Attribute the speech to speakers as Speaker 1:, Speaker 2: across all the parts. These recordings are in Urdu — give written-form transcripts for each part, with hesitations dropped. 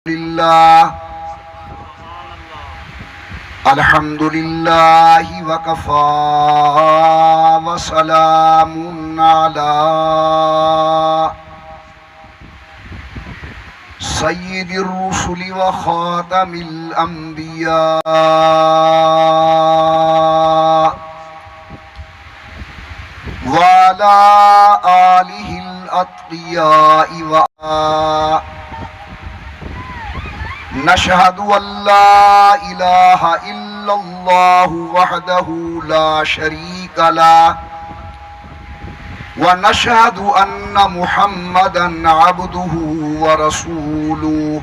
Speaker 1: لله الحمد لله وكفى وسلام على سيد الرسل وخاتم الأنبياء وعلى آله الأتقياء نشهد أن لا إله إلا الله وحده لا شريك له ونشهد أن محمدا عبده ورسوله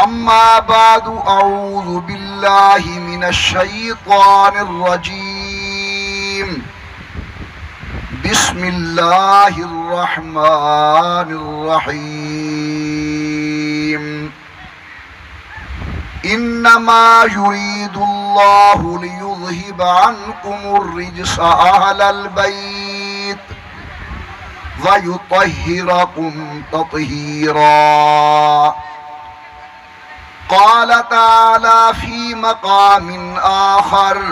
Speaker 1: أما بعد أعوذ بالله من الشيطان الرجيم بسم الله الرحمن الرحيم إنما يريد الله ليذهب عنكم الرجس أهل البيت ويطهركم تطهيرا. قال تعالى في مقام آخر: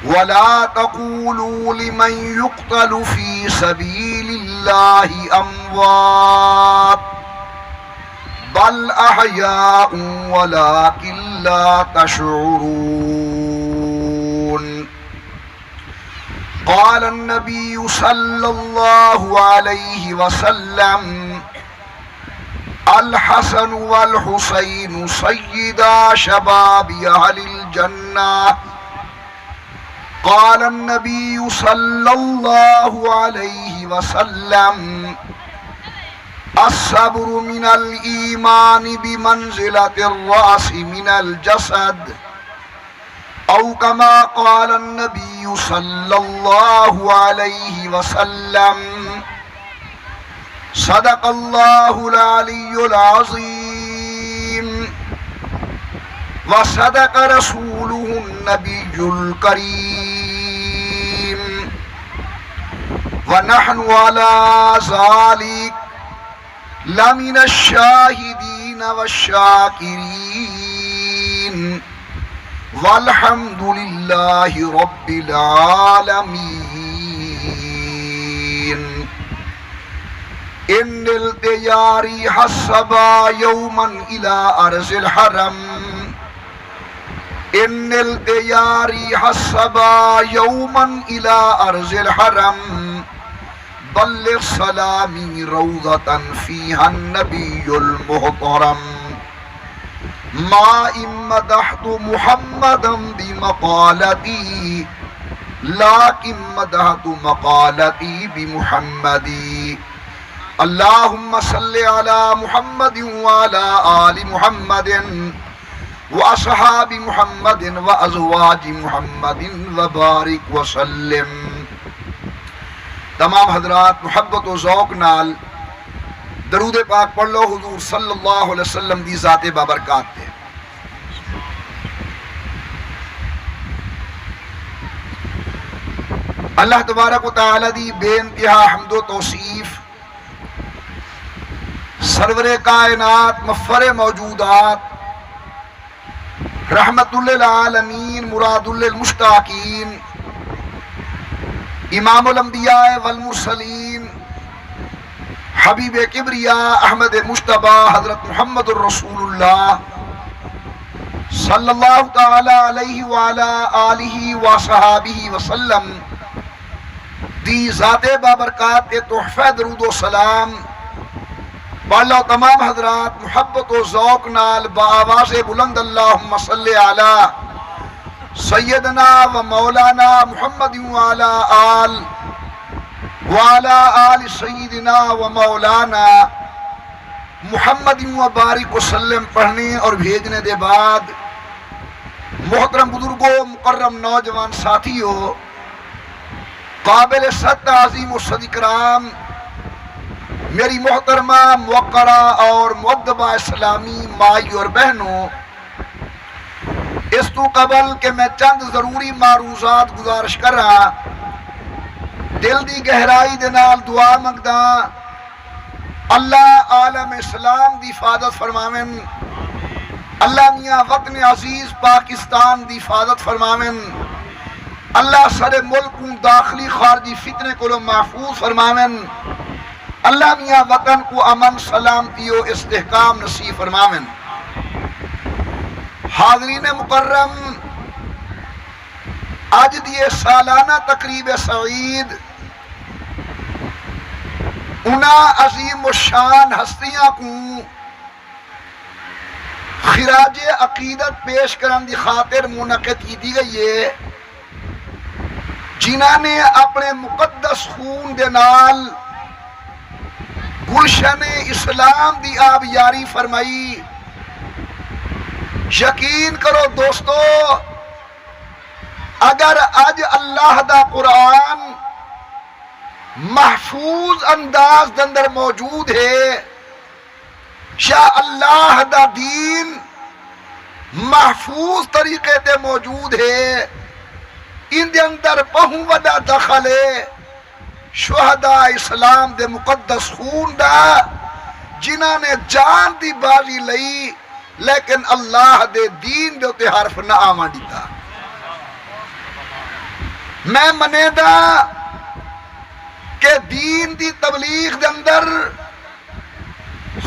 Speaker 1: ولا تقولوا لمن يقتل في سبيل الله أموات بل أحياء ولكن لا تشعرون. قال النبي صلى الله عليه وسلم: الحسن والحسين سيدا شباب أهل الجنة. قال النبي صلى الله عليه وسلم: الصبر من الإيمان بمنزلة الرأس من الجسد، أو كما قال النبي صلى الله عليه وسلم. صدق الله العلي العظيم وصدق رسوله النبي الكريم، ونحن على ذلك لمن الشاهدين والشاكرين، والحمد لله رب العالمين. إن التياري حسبا يوما إلى أرض الحرم، إن التياري حسبا يوما إلى أرض الحرم، بلغ سلامي روضة فيها النبي المحترم. ما إن مدحت محمدا بمقالتي، لكن مدحت مقالتي بمحمدي. اللهم صل على محمد وعلى آل محمد وأصحاب محمد وأزواج محمد وبارك وسلم. تمام حضرات محبت و ذوق نال درود پاک پڑھ لو حضور صلی اللہ علیہ وسلم دی ذات بابرکات تے. اللہ تبارک و تعالی دی بے انتہا حمد و توصیف، سرور کائنات مفر موجودات، رحمت للعالمین مراد للمشتاقین، امام الانبیاء والمرسلین، حبیب کبریاء احمد مجتبی حضرت محمد الرسول اللہ صلی اللہ تعالی علیہ وعلا آلہ وصحابہ وسلم دی ذات بابرکات تحفہ درود و سلام پڑھ لو تمام حضرات محبت و ذوق نال بآواز بلند اللہم صلی علی سیدنا و مولانا محمد وعلى آل سیدنا و مولانا محمد وبارک وسلم پڑھنے اور بھیجنے دے بعد، محترم بزرگوں، مکرم نوجوان ساتھیوں، قابل صد تعظیم و صد اکرام میری محترمہ موقرہ اور مؤدبہ اسلامی مائی اور بہنوں، اس تو قبل کہ میں چند ضروری معروضات گزارش کر رہا، دل دی گہرائی دے نال دعا منگدا اللہ عالم اسلام دی حفاظت فرماون، اللہ میاں وطن عزیز پاکستان دی حفاظت فرماون، اللہ سارے ملک داخلی خارجی فتنے کو محفوظ فرماون، اللہ میاں وطن کو امن سلامتی و استحکام نصیب فرماون۔ حاضرین مکرم، آج دیے سالانہ تقریب سعید انہا عظیم الشان ہستیاں کو خراج عقیدت پیش کرن دی خاطر منعقد کی دی گئی ہے، جنہاں نے اپنے مقدس خون دے نال گلشن اسلام دی آب یاری فرمائی۔ یقین کرو دوستو، اگر آج اللہ دا قرآن محفوظ انداز دندر موجود ہے، یا اللہ دا دین محفوظ طریقے تے موجود ہے، ان دے اندر بہوں وڈا دخل ہے شہداء اسلام دے مقدس خون دا، جنہاں نے جان دی بازی لئی لیکن اللہ دے دین دے تے حرف نہ آمان دیتا۔ میں منے دا کہ دین دی تبلیغ دے اندر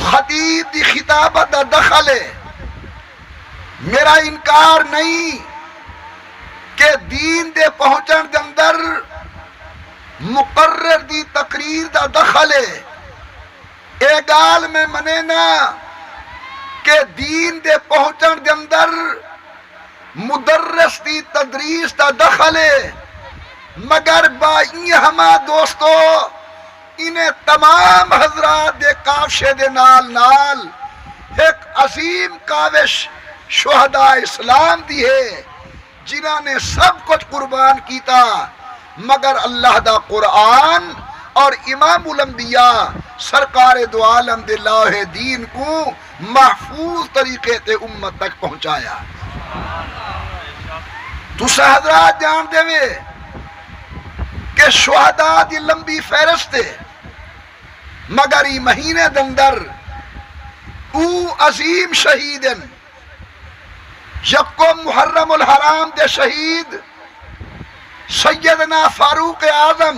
Speaker 1: خطیب دی خطابت دا دخل ہے، میرا انکار نہیں کہ دین دے پہنچن دے اندر مقرر دی تقریر دا دخل ہے۔ اے گال میں منے نا کہ دین دے پہنچن دے اندر مدرس دی تدریس دا دخل ہے، مگر بائی ہما دوستو انہیں تمام حضرات دے کافشے دے نال نال ایک عظیم کاوش شہداء اسلام دی ہے، جنہاں نے سب کچھ قربان کیتا، مگر اللہ دا قرآن اور امام الانبیاء سرکار دو عالم دے لوح دین کو محفوظ طریقے تے امت تک پہنچایا۔ تو حضرات جان دے وے کہ شہداء دی لمبی فہرست ہے، مگر ای مہینے دندر او عظیم شہیدن یکم محرم الحرام دے شہید سیدنا فاروق اعظم،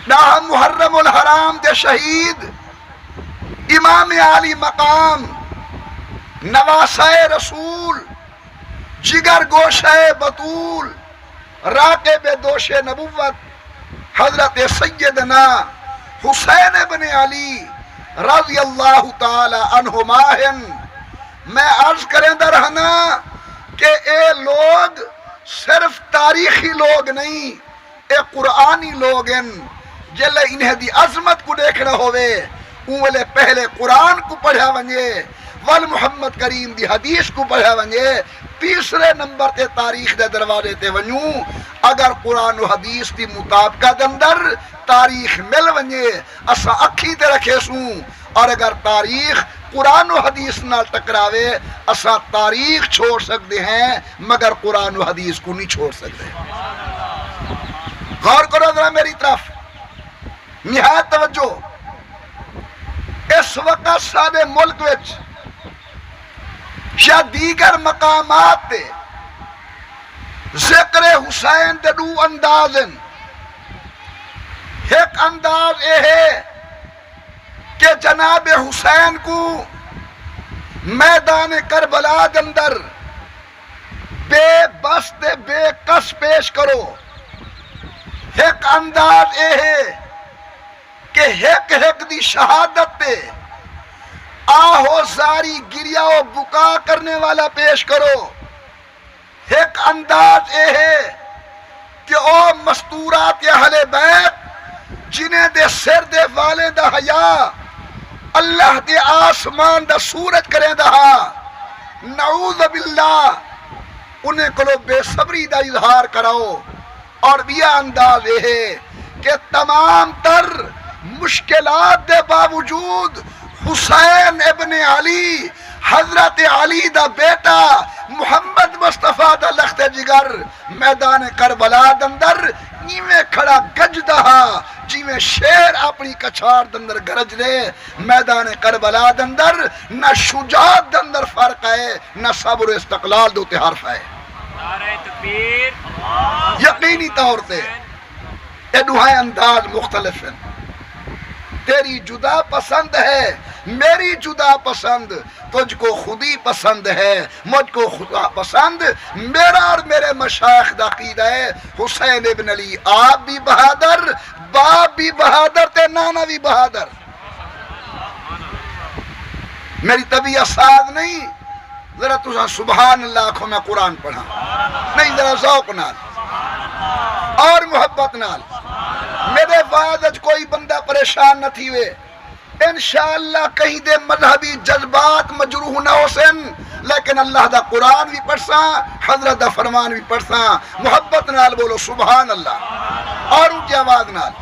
Speaker 1: نہ محرم الحرام دے شہید امام عالی مقام نواسہ رسول جگر گوشہ بطول راقب دوش نبوت حضرت سیدنا حسین بن علی رضی اللہ تعالی عنہما ہیں۔ میں عرض کریں درہنا کہ اے لوگ صرف تاریخی لوگ نہیں، اے قرآنی لوگ ہیں، جلے انہیں دی عظمت کو دیکھنا ہوئے انہوں پہلے قرآن کو پڑھا ونجے والمحمد کریم دی حدیث کو پڑھا ونجے، تیسرے نمبر تے تاریخ دے دروازے تے ونجوں، اگر قرآن و حدیث دی مطابقہ دندر تاریخ مل ونجے اسا اکھی تے رکھے سوں، اور اگر تاریخ قرآن و حدیث نال ٹکراوے اسا تاریخ چھوڑ سکتے ہیں مگر قرآن و حدیث کو نہیں چھوڑ سکتے۔ غور کرو ذرا میری طرف، نہایت توجہ۔ اس وقت سارے ملک وچ یا دیگر مقامات تے ذکر حسین دے دو اندازن، ایک انداز اے ہے کہ جناب حسین کو میدان کربلا دے اندر بے بس تے بے کس پیش کرو، ایک انداز اے ہے کہ ایک ایک دی شہادت تے آہو زاری گریا و بکا کرنے والا پیش کرو، ایک انداز اے ہے کہ او مستورات اہل بیت جنہیں دے سر دے والے دا حیا اللہ دے آسمان دا سورج کریں دہا، نعوذ باللہ انہیں کلو بے صبری دا اظہار کراؤ، اور بھی انداز یہ ہے کہ تمام تر مشکلات دے باوجود حسین ابن علی حضرت علی دا بیٹا محمد مصطفیٰ دا لخت جگر میدان کربلا دندر نیویں کھڑا گجدہا جیویں شیر اپنی کچھار دندر گرج دے میدان کربلا دندر نہ شجاعت دندر فرق ہے نہ صبر و استقلال دو حرف ہے
Speaker 2: نعرہ تکبیر
Speaker 1: یقینی طور تے یہ دوہائے انداز مختلف ہیں تیری جدا پسند ہے میری جدا پسند تجھ کو خودی پسند ہے مجھ کو خدا پسند میرا اور میرے مشائخ دا عقیدہ ہے حسین ابن علی آپ بھی بہادر باپ بھی بہادر تے نانا بھی بہادر میری طبیعت ساز نہیں ذرا تجھا سبحان اللہ آنکھوں میں قرآن پڑھا نہیں ذرا ذوق نال اور محبت نال میرے بعد اج کوئی بندہ پریشان نہ تھی ہوئے انشاءاللہ کہیں دے مذہبی جذبات مجروح نہ ہو سن لیکن اللہ دا قرآن بھی پڑھ ساں حضرت دا فرمان بھی پڑھ ساں محبت نال بولو سبحان اللہ اور ان کی آواز نال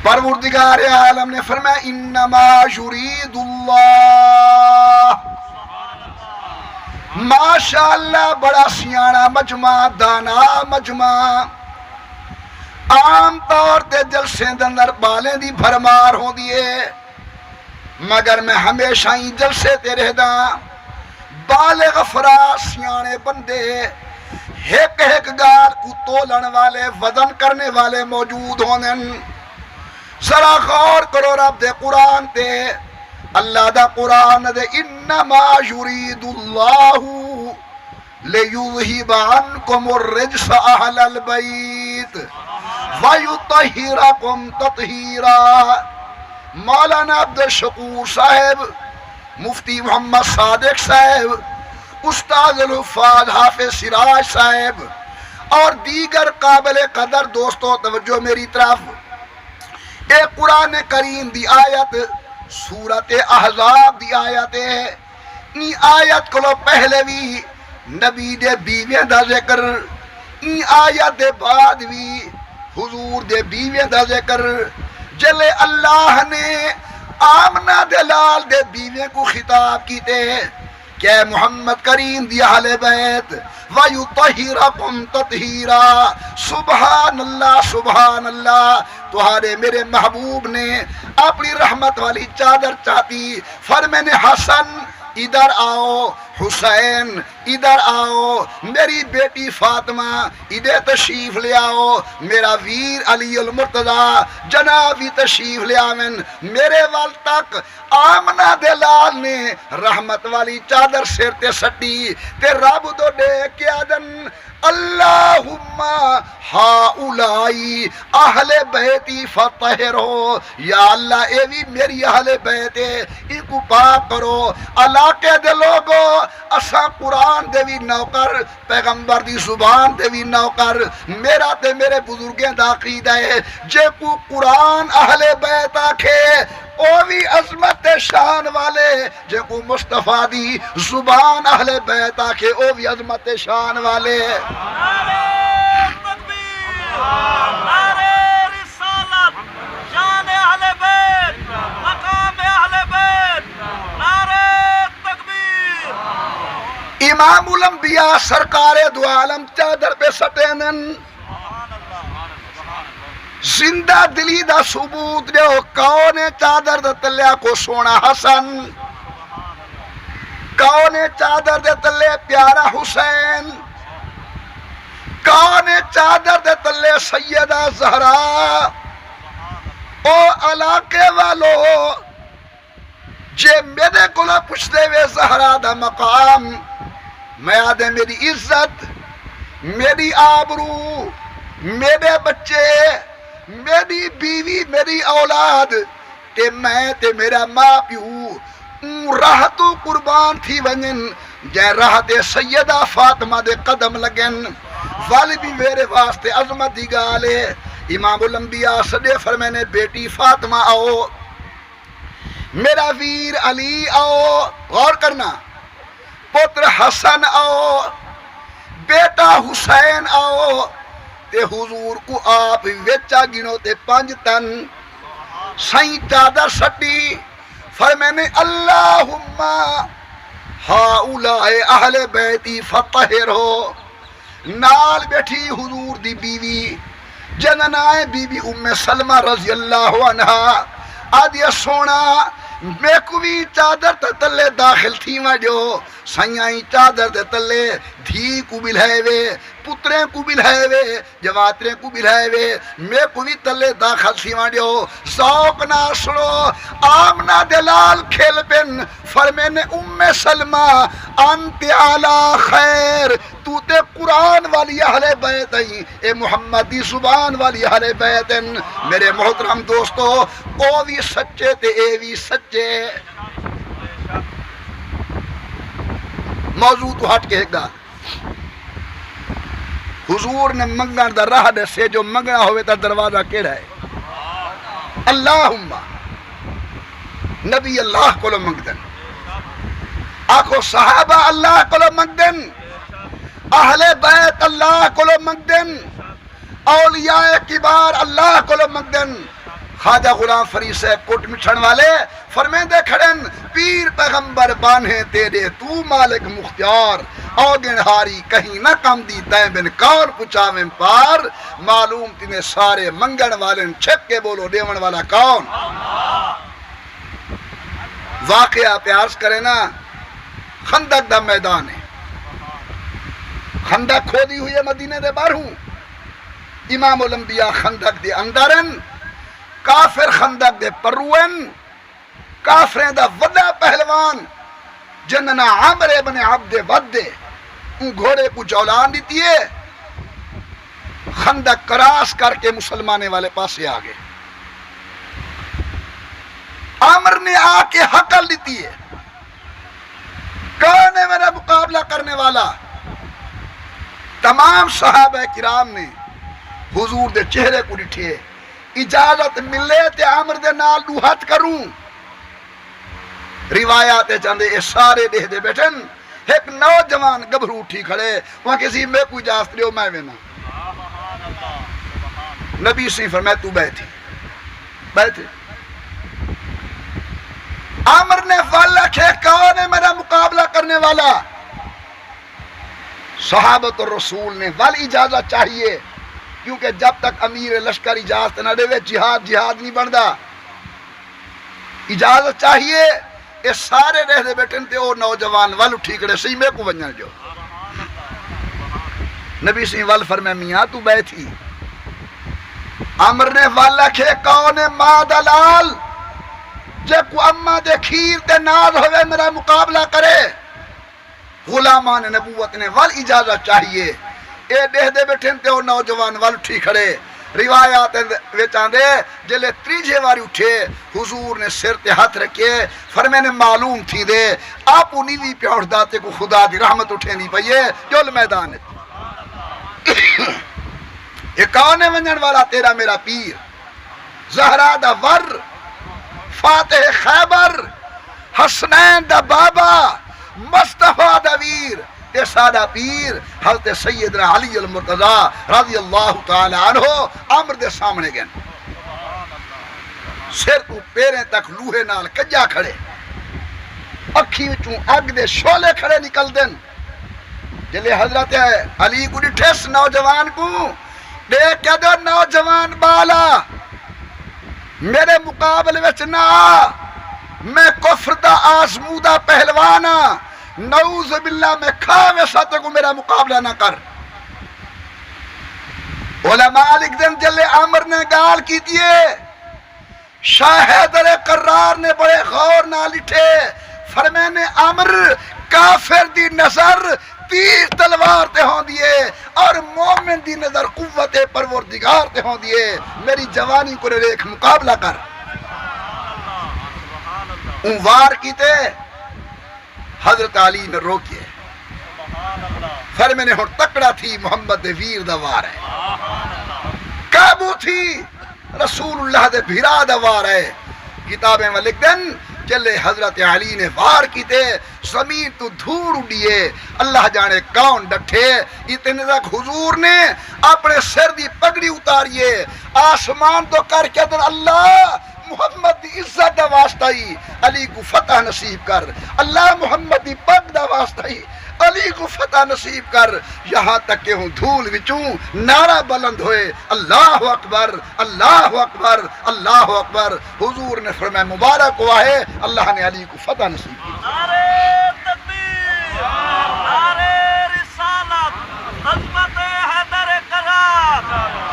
Speaker 1: پروردگار عالم نے فرمایا انما یرید اللہ ماشاءاللہ بڑا سیانا مجمع دانا مجمع عام طور تے جلسے دندر بالیں دی بھرمار ہو دیئے مگر میں ہمیشہ ہی جلسے تے رہ دا بالغ افراد سیانے بندے ایک ایک گال کو تولن والے وزن کرنے والے موجود ہونے ذرا غور کرو رب دے قرآن تے اللہ دا قرآن دے انما یرید اللہ لیذہب عنکم الرجس اہل البیت وَيُطَهِّرَكُمْ تَطْهِيرًا مولانا عبدالشکور صاحب مفتی محمد صادق صاحب استاد الحفاظ حافظ سراج صاحب اور دیگر قابل قدر دوستوں توجہ میری طرف اے قرآن کریم دی آیت سورت احزاب دی آیت ہے این آیت کو پہلے بھی نبی دے بیویں دا ذکر این آیت دے بعد بھی حضور دے بیویں دا ذکر جلے اللہ نے آمنہ دے لال دے بیویں کو خطاب کیتے کہ محمد کریم دی اہل بیت وَيُطَهِّرَكُمْ تَطْهِيرًا سبحان اللہ تمہارے میرے محبوب نے اپنی رحمت والی چادر چاہتی فرمانے حسن ادھر آؤ حسین ادھر آؤ میری بیٹی فاطمہ ادھر تشریف لے آؤ میرا ویر علی المرتضی جنابی تشریف لے آمن میرے وال تک آمنہ دے لال نے رحمت والی چادر سر تے سٹی تے رب دو دے کیا دن اللہم ہاؤلائی اہل بیتی فطہرو یا اللہ اے بھی میری اہل بیت ہے ان کو پاک کرو علاقے دے لوگو اساں قرآن دے بھی نوکر پیغمبر دی زبان دے بھی نوکر میرا تے میرے بزرگیں دا عقیدہ ہے جے کو قرآن اہل بیت آکھے او بھی عظمت شان والے جے کو مصطفیٰ دی زبان اہل بیت آکھے او بھی عظمت شان والے
Speaker 2: نعرہ تکبیر نعرہ رسالت شان اہل بیت مقام اہل بیت نعرہ تکبیر
Speaker 1: امام الانبیاء سرکار دو عالم چادر پہ سٹینن زندہ دلی دا ثبوت دیو کون چادر دے تلے کو سونا حسن کون چادر دے تلے پیارا حسین کون چادر دے تلے سیدہ زہرا او علاقے والو جے میرے کلا پوچھتے ہوئے زہرا دا مقام میں آدھے میری عزت میری آبرو میرے بچے میری بیوی میری اولاد تے میں تے میرا ماں پیو راہ تو قربان تھی ونجن جے راہ تے سیدہ فاطمہ دے قدم لگن والی بھی میرے واسطے عظمت دی گالے امام الانبیاء صدے فرمینے بیٹی فاطمہ آؤ میرا ویر علی آؤ غور کرنا پتر حسن آؤ بیٹا حسین آؤ تے حضور کو آپ ویچا گنو تے 5 تن سائیں چادر سٹی فرمینے اللہم ہاؤلاء اہل بیتی فطہرو، نال بیٹھی حضور دی بیوی جنائے بی بی ام سلمہ رضی اللہ عنہا آدیا سونا میں کوئی چادر تے تلے داخل تھی وجو سائیں چادر تے تلے دھی کو بلھائے وے پتریں کو بلھائے وے جواتریں کو بلھائے وے میں کوئی تلے داخل تھی وجو ذوق نہ سنو آمنہ دلال کھیل پن فرمینے ام سلمہ انت علی خیر تو تے قرآن والی اہل بیت ہیں اے محمدی زبان والی اہل بیت ہیں میرے محترم دوستو او بھی سچے تے اے بھی سچے موضوع تو ہٹ کے گا حضور نے منگن دا راہ دسے جو منگنا ہوئے تا دروازہ کیڑا ہے اللہم نبی اللہ کو لو منگدن آکھو صحابہ اللہ کو لو منگدن اہل بیت اللہ کو لو مقدن اولیاء کبار اللہ کو لو مقدن خواجہ غلام فرید سے کوٹ مچھن والے فرمیندے کھڑن پیر پیغمبر بانے تیرے تو مالک مختیار اوگن ہاری کہیں نہ کم دی تین بن کون پچاویں پار معلوم تینے سارے منگن والن چھپ کے بولو دیون والا کون واقعہ پیارس کرے نا خندق دا میدان ہے خندق کھودی ہوئی ہے مدینہ دے باہروں امام الانبیاء خندق دے اندرن کافر خندق دے پروین کافرین دا ودا پہلوان جننا عمر ابن عبد ود دے ان گھوڑے کو جولان دیتی ہے خندق کراس کر کے مسلمانے والے پاسے آگے عمر نے آ کے حقل دیتی ہے کون ہے میرا مقابلہ کرنے والا تمام صحابہ کرام نے حضور دے چہرے کو ڈٹھے اجازت ملے تے عمر دے نال دوہت کروں روایات چاندے اے سارے دے دے بیٹھن ایک نوجوان گبھرو اٹھی کھڑے وہاں کسی میں کوئی اجازت لیو میں وینا نبی سے فرمائے تو بیٹھی بیٹھے عمر نے والا کھے کون ہے میرا مقابلہ کرنے والا صحابت الرسول نے والی اجازت چاہیے کیونکہ جب تک امیر لشکر اجازت نہ دے جہاد نہیں بندا اجازت چاہیے یہ سارے رہ دے بیٹھن تے او نوجوان وال اٹھی کڑے سی میں کو ونجن جو نبی سی وال فرمائے میاں تو بیٹھی عمر نے والا کھے کون ہے ماں دلال جے کو اماں دے کھیر تے ناز ہوئے میرا مقابلہ کرے غلامان نبوت نے وال اجازت چاہیے اے دے دے بیٹھن تے او نوجوان وال اٹھی کھڑے روایات وچاں دے جلے تریجے واری اٹھے حضور نے سر تے ہاتھ رکھے فرمے نے معلوم تھی دے آپ نیوی پیوڑ داتے کو خدا دی رحمت اٹھے نہیں پئیے جول میدان یہ کون ہے ونجن والا تیرا میرا پیر زہرا دا ور فاتح خیبر حسنین دا بابا مصطفیٰ دا ویر یہ سادہ پیر حضرت سیدنا علی المرتضی رضی اللہ تعالی عنہ عمر دے سامنے گئن سر تو پیریں تک لوہے نال کجا کھڑے اکھی وچوں اگ دے شولے کھڑے نکل دن جلے حضرت علی کو ڈٹھس نوجوان کو دیکھ کیا دو نوجوان بالا میرے مقابلے وچ نہ میں کفر دا آزمودہ پہلوانا نعوذ باللہ میں کھاوے ساتھ کو میرا مقابلہ نہ کر علماء لکھ دن جلے عمر نے گال کی دیئے شاہ حیدر قرار نے بڑے غور نہ لٹھے فرمینے عمر کافر دی نظر تیر تلوار تے ہوں دیئے اور مومن دی نظر قوت پروردگار تے ہوں دیئے میری جوانی کو ریکھ مقابلہ کر انوار کی تے حضرت علی نے روکیے فرمینے ہون تکڑا تھی محمد دے ویر دوار ہے قابو تھی رسول اللہ دے بھیرا دوار ہے کتابیں میں لکھ دن چلے حضرت علی نے وار کی تے زمین تو دھوڑ اڈیے اللہ جانے کون ڈٹھے اتنے تک حضور نے اپنے سر دی پگڑی اتاریے آسمان تو کر کے در اللہ محمد دی عزت دا واسطہ واسطہ ہی علی کو فتح نصیب کر، اللہ محمد دی پگ دا واسطہ ہی علی کو فتح نصیب کر، یہاں تک کہ ہوں دھول وچوں نعرہ بلند ہوئے اللہ اکبر اللہ اکبر اللہ اکبر۔ حضور نے فرمایا مبارک ہوا ہے اللہ نے علی کو فتح نصیب کی۔
Speaker 2: نعرہ تکبیر، نعرہ رسالت، عظمت حیدر کرار،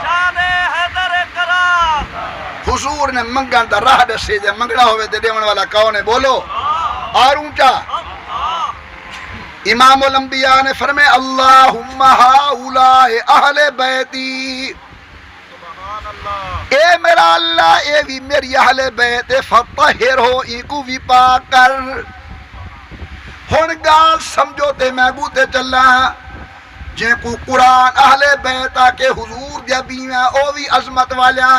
Speaker 2: شان حیدر کرار۔
Speaker 1: حضور نے منگن دا راہ دسے جے منگنا ہوئے تے دیون والا کون ہے بولو اور اونچا۔ امام الانبیاء نے فرمایا اللہم ہؤلاء اہل بیتی، اے میرا اللہ اے بھی میری اہل بیت فطہر ہو ای کو بھی پاک کر۔ ہن گال سمجھو تے میں بوتے چلا جن کو قرآن اہل بیت کے حضور دیا بیویاں او بھی عظمت والا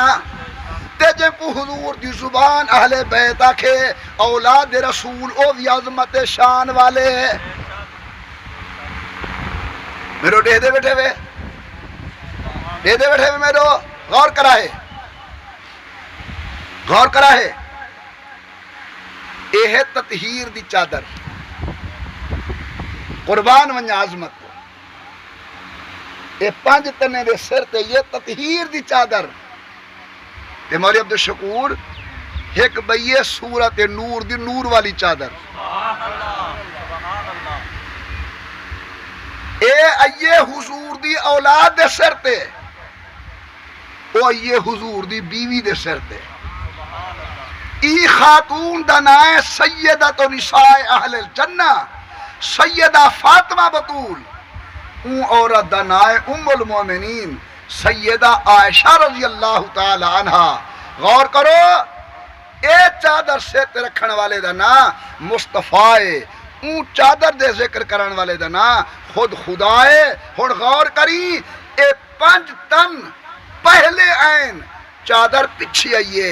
Speaker 1: تے جن کو حضور دی زبان اہل بیت کے اولاد رسول او بھی عظمت شان والے۔ میرو دے دے بیٹھے ہوئے میرو غور کرا ہے اے ہے تطہیر دی چادر، قربان ونجا عظمت کو اے پانچ تنے دے سر تے یہ تطہیر دی چادر تے مولی عبدالشکور ایک بئیے سورت نور دی نور والی چادر اے ایے حضور دی اولاد دے سر تے او ایے حضور دی بیوی دے سر تے ای خاتون دا نائے سیدہ نساء اہل الجنہ سیدہ فاطمہ بطول اون عورت دا نائے ام المومنین سیدہ عائشہ رضی اللہ تعالی عنہ۔ غور کرو اے چادر سے تے رکھن والے دا نا مصطفیٰ اون چادر دے ذکر کرن والے دا نا خود خدا ہے۔ ہن غور کری اے پنج تن پہلے عین چادر پچھے آئیے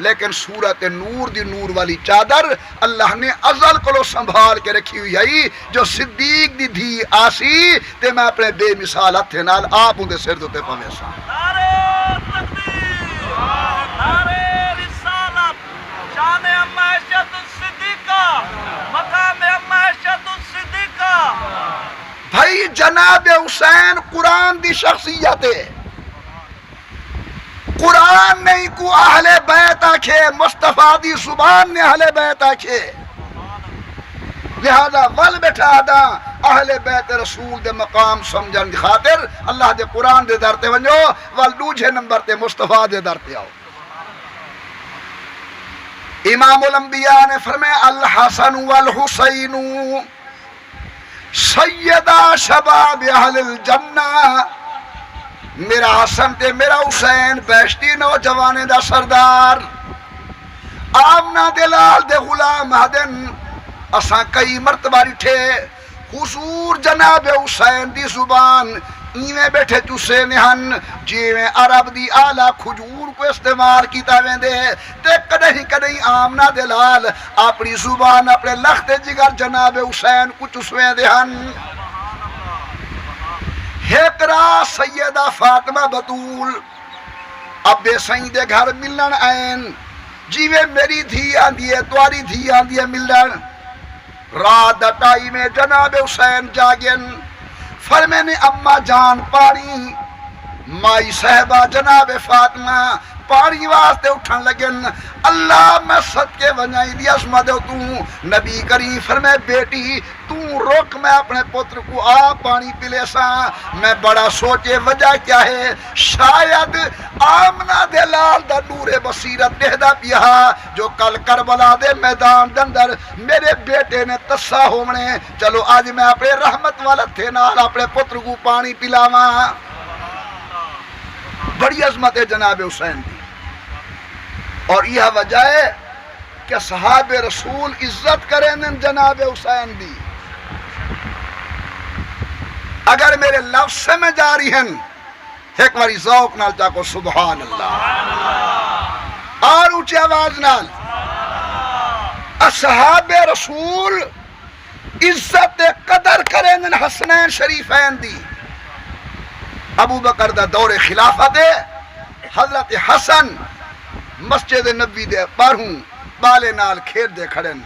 Speaker 1: لیکن سورت نور دی نور والی چادر اللہ نے ازل کو سنبھال کے رکھی ہوئی ہے جو صدیق دی دھی آسی تے میں اپنے بے مثال ہتھے نال آپ اندے سر دوتے پویں سا۔
Speaker 2: نعرہ تکبیر، نعرہ رسالت، شان اما عائشہ الصدیقہ، مقام اما عائشہ الصدیقہ۔
Speaker 1: بھائی جناب حسین قرآن دی شخصیت ہے، قرآن نہیں کو اہل بیت آکھے، مصطفیٰ دی زبان نے اہل بیت آکھے، لہذا ول بیٹھا دا اہل بیت رسول دے مقام سمجھن دی خاطر اللہ دے قرآن دے درتے ونجو ول دوجھے نمبر تے مصطفیٰ دے درتے آؤ۔ امام الانبیاء نے فرمایا الحسن والحسین سیدہ شباب اہل الجنہ، میرا حسن تے میرا حسین بیشتی نوجوانے دا سردار، آمنہ دلال دے غلام ہدن اساں کئی مرتبہ رٹھے حضور جناب حسین دی زبان ایویں بیٹھے چوسے نہن جیویں عرب دی آلہ کھجور کو استعمال کیتا ویندے تے کدہیں کدہیں آمنہ دلال اپنی زبان اپنے لخت جگر جناب حسین کو چوسویں دہن۔ ہیکرا سیدہ فاطمہ بطول ابے سائیں دے گھر ملن آئین جیویں میری دھی آندی ہے تواری دھی آندی ہے ملن۔ رات دا ٹائم میں جناب حسین جاگن فرمے نے اما جان پاری مائی صاحبہ جناب فاطمہ پانی واسطے اٹھن لگن، اللہ میں صدقے ونجائی دی عظمت تو نبی کریم فرمائے بیٹی تو رک میں اپنے پتر کو آپ پانی پلے سا۔ میں بڑا سوچے وجہ کیا ہے، شاید آمنہ دے لال دا نور بصیرت دہدہ پیا جو کل کربلا دے میدان دندر میرے بیٹے نے تسا ہومنے، چلو آج میں اپنے رحمت والا تھے نال اپنے پتر کو پانی پلاواں۔ بڑی عظمت ہے جناب حسین دی، اور یہ وجہ ہے کہ صحاب رسول عزت کریں جناب حسین دی۔ اگر میرے لفظ سے میں جاری ہیں ایک باری ذوق نال چاکو سبحان اللہ، اور اونچی آواز نال اصحاب رسول عزت قدر کریں حسنین شریفین دی۔ ابو بکر دا دور خلافت حضرت حسن مسجد نبی دے پارہوں بالے نال کھیڈ دے کھڑن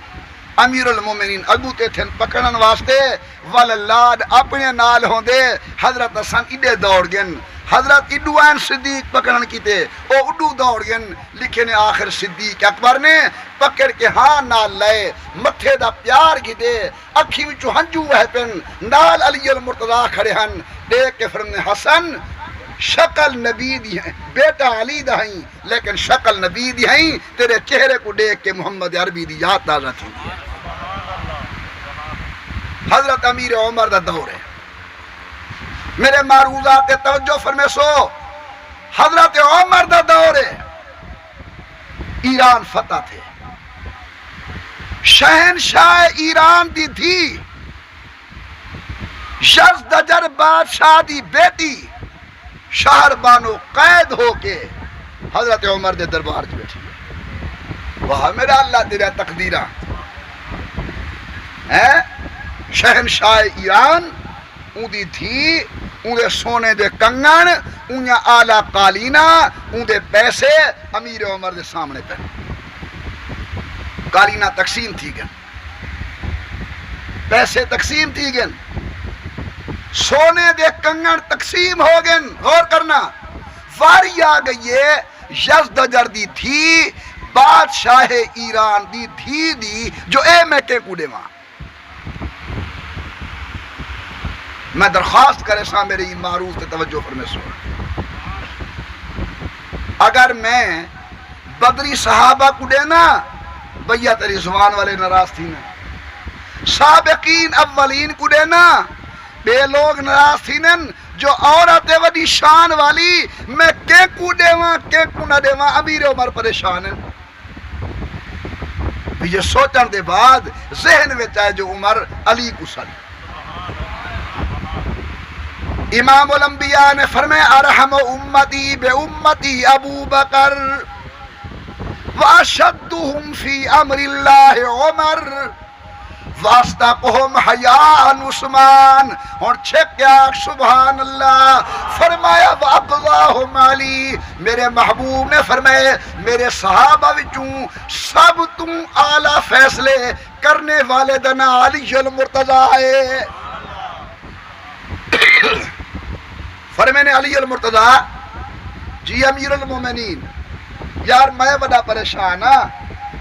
Speaker 1: امیر المومنین اگو تے تھن پکڑن واسطے واللاد اپنے نال ہوندے حضرت حسن ایڈے دوڑ گن حضرت ایڈو این صدیق پکڑن کیتے او اڈو دوڑ گن لکھے نے آخر صدیق اکبر نے پکڑ کے ہاں نال لائے متھے دا پیار کی دے اکھی وچوں ہنجو وہ پن نال علی المرتضی کھڑے ہن دیکھ کے فرمایا حسن شکل نبی دی ہیں بیٹا علی دا ہیں لیکن شکل نبی دی ہیں تیرے چہرے کو دیکھ کے محمد عربی دی یاد تازہ تھی حضرت امیر عمر دا دور ہے میرے معروضات توجہ فرمے سو حضرت عمر دا دور ہے ایران فتح تھے شہنشاہ ایران دی تھی یزدجر بادشاہ دی بیٹی شہر بانو قید ہو کے حضرت عمر دے دربار چ بیٹھی واہ میرا اللہ تیرا تقدیرہ ہے شہنشاہ ایران اون دی تھی اون دے سونے دے کنگن اون آلہ قالینہ اون دے پیسے امیر عمر دے سامنے پہ قالینہ تقسیم تھی گن پیسے تقسیم تھی گن سونے دے کنگن تقسیم ہو گن غور کرنا واری آ گئی ہے یزدجر دی تھی بادشاہ ایران دی تھی دی جو اے میں کے کوڑے ماں میں درخواست کرے سا میرے معروف تے توجہ فرمے سو اگر میں بدری صحابہ کو دینا بیعت رضوان والے ناراض تھی نا سابقین اولین کو دینا بے لوگ ناراض تھی نن جو عورت وڈی شان والی میں کے کو دیواں کے کو نہ دیواں امیر عمر پریشان ہے یہ سوچن دے بعد ذہن وچ آئے جو عمر علی کو سن امام الانبیاء نے فرمایا ارحم امتی بے امتی ابو بکر واشدہم فی امر اللہ عمر واستقہم حیاء عثمان اور چھکیا سبحان اللہ فرمایا وابضاہم علی میرے محبوب نے فرمایا میرے صحابہ وچوں سب تم اعلیٰ فیصلے کرنے والے دنا علی المرتضی ہے فرمانے علی المرتضی جی امیر المومنین یار میں بڑا پریشان ہاں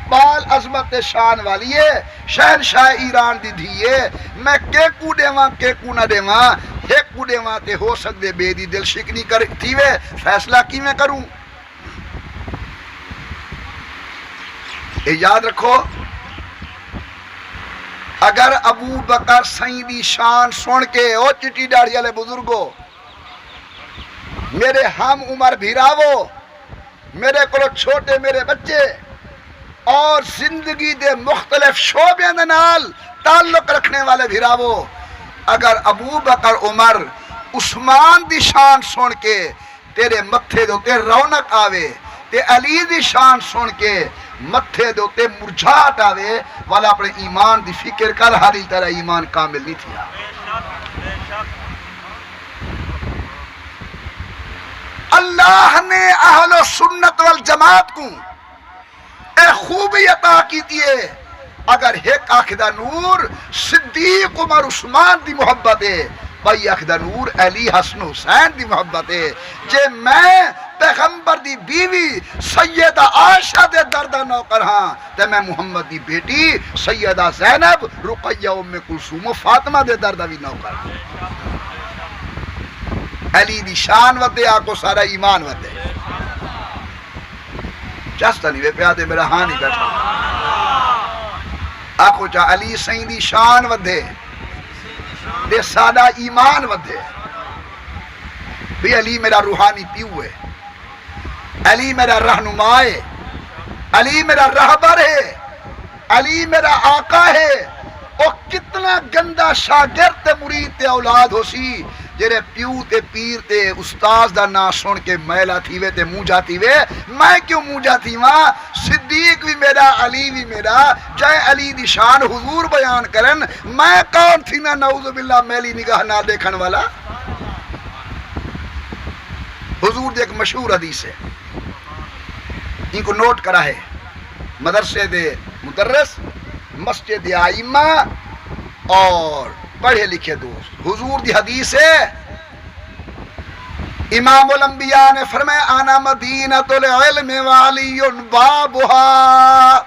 Speaker 1: بال عظمت شان والی ہے شہنشاہ ایران دی دھیے میں کے کو دیواں کے کو نہ دیواں ایک کو دیواں تے ہو سکتے بے دی دل شکنی کر تھیوے فیصلہ کی میں کروں اے یاد رکھو اگر ابو بکر سیدی شان سن کے او چٹی ڈاڑی والے بزرگو میرے ہم عمر بھیراوو میرے کو چھوٹے میرے بچے اور زندگی دے مختلف شعبے نال تعلق رکھنے والے بھیراوو اگر ابو بکر عمر عثمان دی شان سن کے تیرے متھے دو تے رونق آوے تے علی دی شان سن کے متھے دو تے مرجھاٹ آوے والا اپنے ایمان دی فکر کر ہاری طرح ایمان کامل نہیں تھیا اللہ نے اہل سنت والجماعت کو اے خوبی عطا کی دیئے اگر ایک آخدہ نور صدیق عمر عثمان دی محبت ہے بھائی آخدہ نور علی حسن حسین دی محبت ہے جے میں پیغمبر دی بیوی سیدہ عائشہ دے دردہ نوکر ہاں تے میں محمد دی بیٹی سیدہ زینب رقیہ ام کلثوم و فاطمہ دے دردہ بھی نوکر ہاں علی دی شان ودے آکو سارا ایمان ودے چاستہ نہیں وے پیادے میرا ہاں نہیں بیٹھا آکو چاہ علی سین دی شان ودے دے سادہ ایمان ودے بھی علی میرا روحانی پیو ہے علی میرا رہنما ہے علی میرا رہبر ہے علی میرا آقا ہے اور کتنا گندہ شاگرد تے مرید تے اولاد ہو سی جرے پیو تے پیر تے استاز دا نا سن کے میلا تھیوے تے موجہ تھیوے میں کیوں موجہ تھیواں صدیق بھی میرا علی بھی میرا چاہے علی دی شان حضور بیان کرن میں کون تھی نا نعوذ باللہ میلی نگاہ نہ دیکھن والا حضور دے ایک مشہور حدیث ہے ان کو نوٹ کرا ہے مدرسے دے مدرس، مسجد آئمہ اور پڑھے لکھے دوست. حضور دی حدیث ہے، امام الانبیاء نے فرمایا انا مدینۃ العلم وعلی بابھا.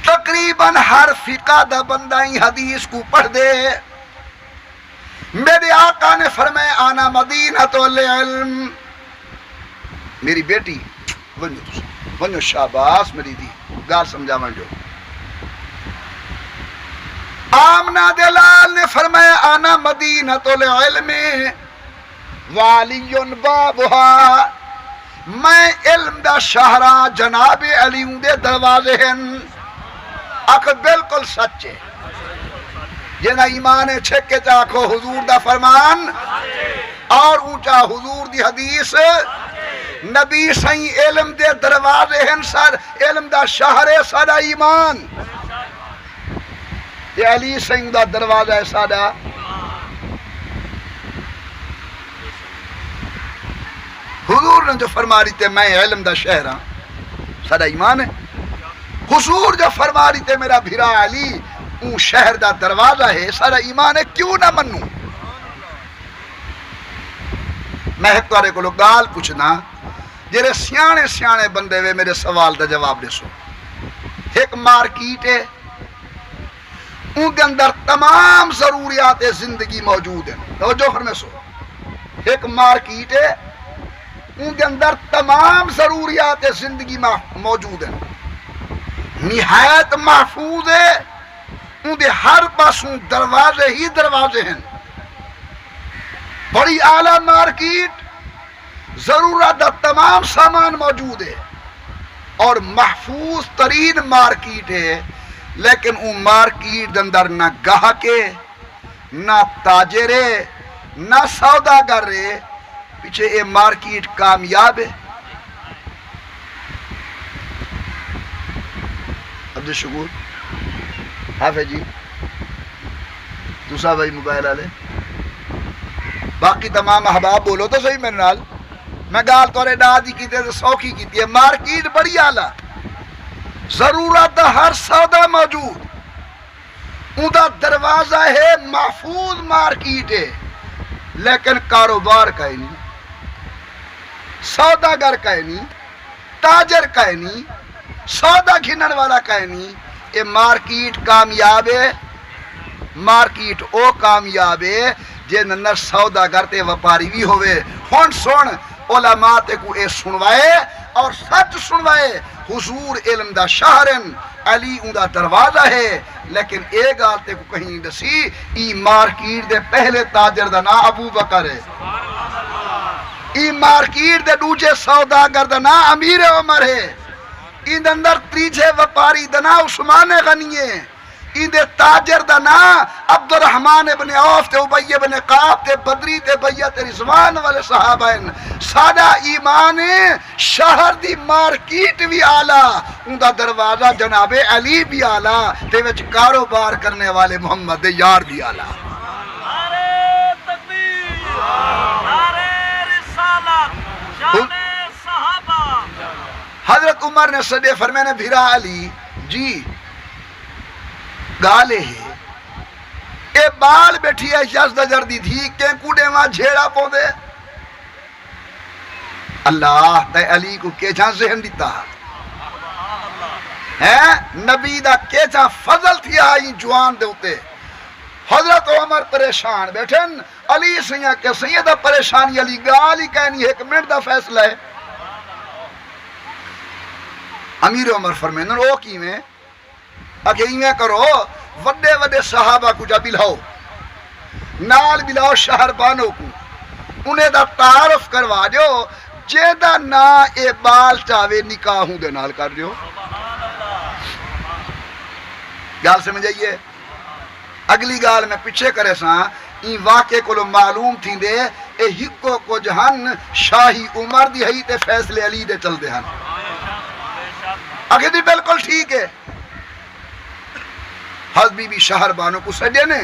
Speaker 1: تقریباً ہر فقہ دا بندہ ہی حدیث کو پڑھ دے. میرے آقا نے فرمایا انا مدینۃ العلم. میری بیٹی ونجو شاباش میری دی گال سمجھا جو. آمنہ دلال نے فرمایا انا مدینۃ العلم والی بابھا. میں علم دا شہراں جناب علی دے دروازے ہیں. آخ بالکل سچ ہے. جنا ایمان چھکے چاکھو حضور دا فرمان اور اونچا حضور دی حدیث. نبی سائیں علم دے دروازے ہیں سر علم دا شہر ہے ساڈا ایمان. یہ علی سائیں دا دروازہ ہے ساڈا. حضور نے جو فرما رہی تھے میں علم دا شہر ہاں ساڈا ایمان ہے. حضور جو فرما رہی تھے میرا بھیرا علی اون شہر دا دروازہ ہے ساڈا ایمان ہے. کیوں نہ منوں؟ میں ایک توارے کو لوگ گال پوچھنا جیرے سیانے سیانے بندے وے میرے سوال دا جواب دے سو. ایک مارکیٹ ہے ان کے اندر تمام ضروریات زندگی موجود ہیں. توجہ فرمے سو. ایک مارکیٹ ہے ان کے اندر تمام ضروریات زندگی موجود ہیں. نہایت محفوظ ہے. ان کے ہر پاسوں دروازے ہی دروازے ہیں. بڑی اعلیٰ مارکیٹ ضرورت دا تمام سامان موجود ہے اور محفوظ ترین مارکیٹ ہے. لیکن ان مارکیٹ اندر نہ گاہکے نہ تاجرے نہ سوداگر ہے. پیچھے یہ مارکیٹ کامیاب ہے. عبد الشکور حافظ جی دوسرا بھائی موبائل والے باقی تمام احباب بولو تو صحیح میرے نال. میں گال تورے ڈادی کی تے سوکھی کی ہے. مارکیٹ بڑی اعلیٰ ضرورت دا ہر سودا موجود. ان دا دروازہ ہے محفوظ مارکیٹ ہے لیکن کاروبار کا ہی نہیں, سوداگر کا ہی نہیں, تاجر کا ہی نہیں, سودا گھنن والا کا ہی نہیں. یہ مارکیٹ کامیاب ہے. مارکیٹ او کامیاب ہے جن اندر سوداگر تے وپاری بھی ہوئے. ہن سن علماء تے کو اے سنوائے اور سچ سنوائے. حضور علم دا شہرن علی اون دا دروازہ ہے لیکن اے گال تے کو کہیں دسی ای مارکیٹ دے پہلے تاجر دا نام ابو بکر ہے. ای مارکیٹ دے دوجے سوداگر دا نام امیر عمر ہے. این اندر تریجے وپاری دا نام عثمان غنی ہے. این دے تاجر دا نام عبد الرحمن ابن عوف تے ابی ابن قعب تے بدری تے بیعت رضوان والے صحابہ ہیں. سادہ ایمان شہر دی مارکیٹ بھی آلہ, ان دا دروازہ جناب علی بھی آلہ, تے وچ کاروبار کرنے والے محمد یار بھی آلہ.
Speaker 2: نعرہ تکبیر, نعرہ رسالت, شان صحابہ.
Speaker 1: حضرت عمر نے صدے فرمایا نے بھیرا علی جی گالے ہے اے بال بیٹھی ہے شاز دا جردی تھی کہ کوڑے ماں جھیڑا پودے. اللہ تے علی کو کیچاں ذہن دیتا ہے نبی دا کیچاں فضل تھی آئی جوان دے ہوتے. حضرت عمر پریشان بیٹھن علی سیاں کہ سیدہ پریشانی علی گالی کہنی ایک منٹ دا فیصلہ ہے. امیر عمر فرمینن او کی میں اکھے ایویں کرو وڈے وڈے صحابہ کو جا بلاؤ نال بلاؤ شہر بانو کو انہیں دا تعارف کروا دیو جیدہ نا اے بال چاوے نکاحوں دے نال کر دیو. گال سمجھ آئیے. اگلی گال میں پیچھے کرے ساں این واقعے کو لو معلوم تھی دے اے ہکو کو جہن شاہی عمر دی ہی تے فیصلے علی دے چل دے ہن. اگے دی بالکل ٹھیک ہے. حضبی بھی شہر بانوں کو سجے نے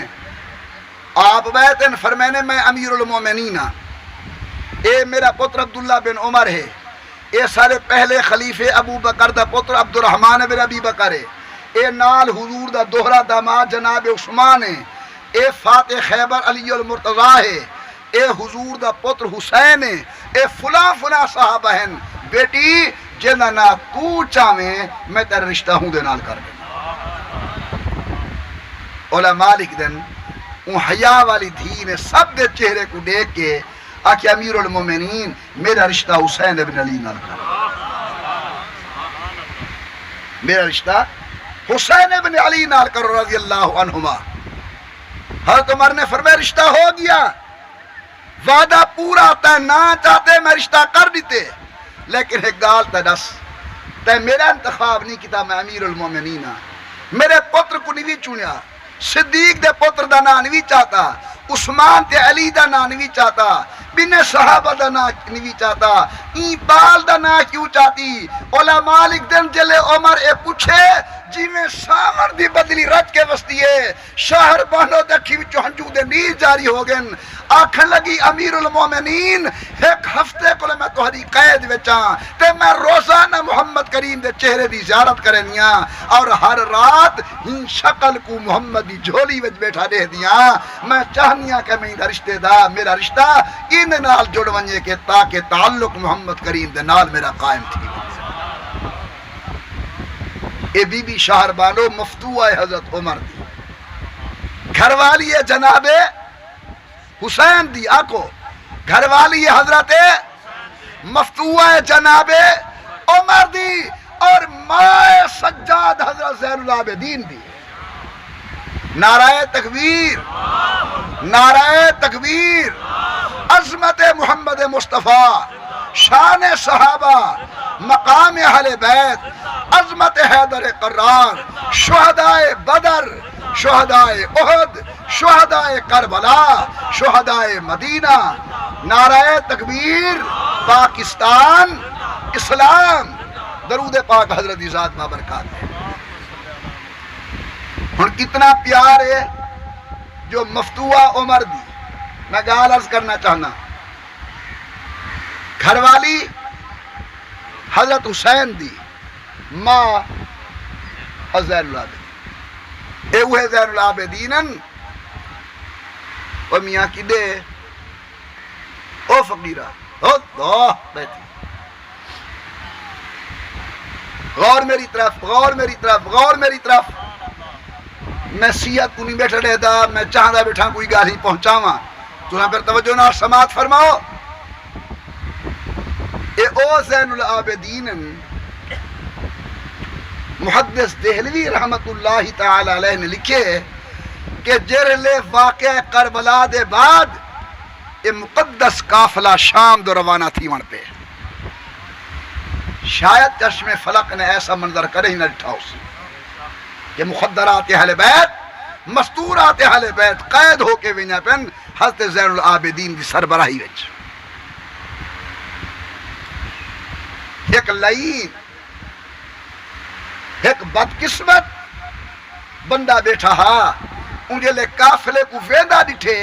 Speaker 1: آپ بیتن فرمینے میں امیر المومنین اے میرا پتر عبداللہ بن عمر ہے اے سارے پہلے خلیفے ابو بکر دا پتر عبد الرحمن بن ابی بکر ہے، اے نال حضور دا دوہرا داماد جناب عثمان ہے، اے فاتح خیبر علی المرتضیٰ ہے، اے حضور دا پتر حسین ہے، اے فلاں فلاں صحابہ ہیں، بیٹی جنہ نہ تو چاہیں میں تیرا رشتہ ہوں دے نال کر دیں۔ علماء لکھ دن ان حیا والی دھی نے سب دے چہرے کو دیکھ کے آکھ امیر المومنین میرا رشتہ حسین ابن علی نال کر، میرا رشتہ حسین ابن علی نال کرو رضی اللہ عنہما۔ حضرت عمر نے فرمایا رشتہ ہو گیا، وعدہ پورا تے نہ چاہتے میں رشتہ کر دیتے، لیکن ایک گال تے دس تے میرا انتخاب نہیں کیتا، میں امیر المومنین ہاں، میرے پتر کو نہیں چنیا، صدیق دے پتر دا نام نہیں چاہتا، عثمان تے علی دا نام نہیں چاہتا، بن صحابہ دا نام نہیں چاہتا، این بال دا نام کیوں چاہتی؟ علماء لکھ دن جلے عمر اے پوچھے جی میں سامر دی بدلی رج کے وستی ہے، شہر بانو دکھی وچو ہنجو دے نیل جاری ہو گئن، آکھن لگی امیر المومنین ایک ہفتے کو میں تہاڈی قید وچاں تے میں روزانہ محمد کریم دے چہرے دی زیارت کرنیاں اور ہر رات ہن شکل کو محمد دی جھولی وچ بیٹھا دے دیاں، میں چاہنیاں کہ میں رشتے دا میرا رشتہ ان نال جڑ ونجے کہ تاکہ تعلق محمد کریم دے نال میرا قائم تھی۔ اے بی بی شہر بانو مفتوح ہے حضرت عمر دی، گھر والی ہے جناب حسین دی، آکو گھر والی ہے حضرت مفتوح ہے جناب عمر دی، اور ماں سجاد حضرت زین العابدین دی۔ نعرہ تکبیر، نعرہ تکبیر، عظمت محمد مصطفیٰ، شان صحابہ، مقام اہل بیت، عظمت حیدر قرار، شہدائے بدر، شہدائے احد، شہدائے کربلا، شہدائے مدینہ، نعرہ تکبیر، پاکستان، اسلام، درود پاک حضرت ذات بابرکات۔ ہن کتنا پیار ہے جو مفتوح عمر دی، میں گال عرض کرنا چاہنا، گھر والی حضرت حسین دی، ماں زین العابدین، اے وہ زین العابدینن او میاں کی دے او فقیرہ او دو بیٹھی، غور میری طرف، غور میری طرف، غور میری طرف، میں سیات کو نہیں بیٹھا رہتا، میں چاہتا بیٹھا کوئی گالی پہنچاواں، تو پھر توجہ نہ سماعت فرماؤ۔ اے او زین العابدین محدث دہلوی رحمت اللہ تعالی علیہ نے لکھے کہ جرلے واقعہ کربلا دے بعد اے مقدس قافلہ شام دو روانہ تھی وہاں پہ، شاید چشم فلک نے ایسا منظر کرے ہی نہ ڈٹھا اس کہ مخدرات اہل بیت، مستورات اہل بیت قید ہو کے وینا پن حضرت زین العابدین دی سربراہی وچ ایک لعین، ایک بدقسمت بندہ بیٹھا ہا، انجھے لے قافلے کو ویندہ ڈٹھے،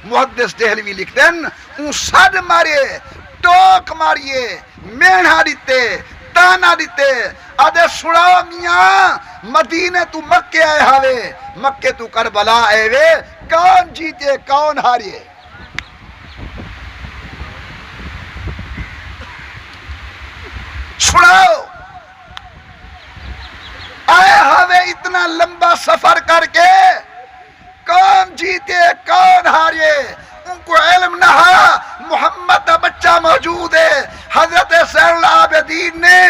Speaker 1: محدث دہلوی لکھ دن ان سڈ مارے، ٹوک ماریے، مینہ دیتے، تانا دیتے، آدھے سناؤ میاں مدینے تو مکے آئے ہوئے، مکے تو کربلا آئے ہوئے، کون جیتے کون ہاریے؟ سناؤ آئے ہوئے اتنا لمبا سفر کر کے، کون جیتے کون ہاریے؟ ان کو علم نہ محمد کا بچہ موجود ہے۔ حضرت زین العابدین نے